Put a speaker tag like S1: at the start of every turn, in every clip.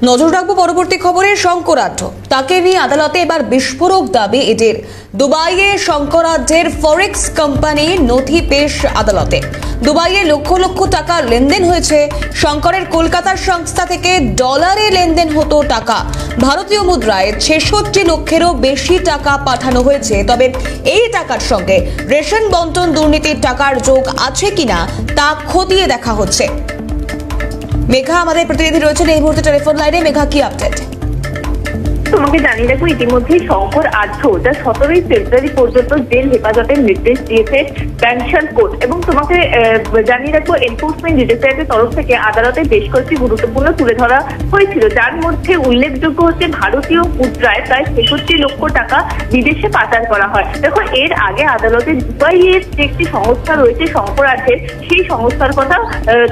S1: নজর রাখবো পরবর্তী খবরে। শঙ্করাঢ্য তাকে নিয়ে আদালতে এবার বিস্ফোরক দাবি ইডির। দুবাইয়ে শঙ্করাঢ্যের ফরেক্স কোম্পানির নথি পেশ আদালতে। দুবাইয়ে লক্ষ লক্ষ টাকা লেনদেন হয়েছে। শঙ্করের কলকাতার সংস্থা থেকে ডলারে লেনদেন হতো টাকা। ভারতীয় মুদ্রায় ৬৬ লক্ষেরও বেশি টাকা পাঠানো হয়েছে। তবে এই টাকার সঙ্গে রেশন বন্টন দুর্নীতির টাকার যোগ আছে কিনা তা খতিয়ে দেখা হচ্ছে। মেঘা আমাদের প্রতিনিধি রয়েছেন এই মুহূর্তে টেলিফোন লাইনে। মেঘা, কি আপডেট?
S2: তোমাকে জানিয়ে রাখবো, ইতিমধ্যে শঙ্করাঢ্য যা 17ই ফেব্রুয়ারি পর্যন্ত জেল হেফাজতের নির্দেশ দিয়েছে প্যানশন কোর্ট। এবং তোমাকে জানিয়ে রাখবো, এনফোর্সমেন্ট ডিরেক্টরেটের তরফ থেকে আদালতে বেশ কয়েকটি গুরুত্বপূর্ণ তুলে ধরা হয়েছিল, যার মধ্যে উল্লেখযোগ্য হচ্ছে ভারতীয় মুদ্রায় প্রায় ৬৬ লক্ষ টাকা বিদেশে পাচার করা হয়। দেখো, এর আগে আদালতে দুবাইয়ের যে একটি সংস্থা রয়েছে শঙ্করাঢ্যের, সেই সংস্থার কথা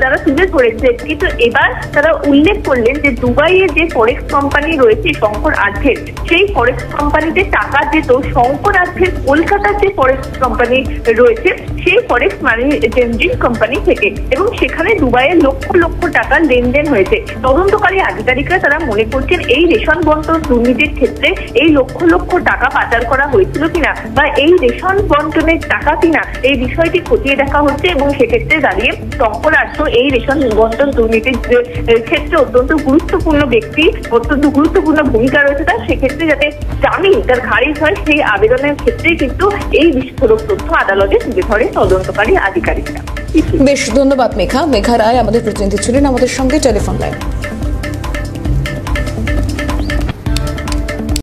S2: তারা তুলে ধরেছে। কিন্তু এবার তারা উল্লেখ করলেন যে দুবাইয়ের যে ফরেক্স কোম্পানি রয়েছে শঙ্করাঢ্যের, সেই ফরেক্স কোম্পানিতে টাকা যেত শঙ্করাঢ্যের কলকাতার যে ফরেক্স কোম্পানি রয়েছে সেই ফরেক্স মানি চেঞ্জিং কোম্পানি থেকে, এবং সেখানে দুবাইয়ের লক্ষ লক্ষ টাকা লেনদেন হয়েছে। তদন্তকারী আধিকারিকরা তারা মনে করছেন এই রেশন বন্টন দুর্নীতির ক্ষেত্রে এই লক্ষ লক্ষ টাকা পাচার করা হয়েছিল কিনা বা এই রেশন বন্টনের টাকা কিনা, এই বিষয়টি খতিয়ে দেখা হচ্ছে। এবং সেক্ষেত্রে দাঁড়িয়ে শঙ্করাঢ্য এই রেশন বন্টন দুর্নীতির ক্ষেত্রে অত্যন্ত গুরুত্বপূর্ণ ব্যক্তি, অত্যন্ত গুরুত্বপূর্ণ ভূমিকা রয়েছে তার। সেক্ষেত্রে যাতে জামিন তার খারিজ হয়, সেই আবেদনের ক্ষেত্রে কিন্তু এই বিস্ফোরক তথ্য আদালতে তুলে ধরে তদন্তকারী আধিকারিকরা।
S1: বেশ, ধন্যবাদ মেঘা। মেঘা রায় আমাদের প্রতিনিধি ছিলেন আমাদের সঙ্গে টেলিফোন লাইনে।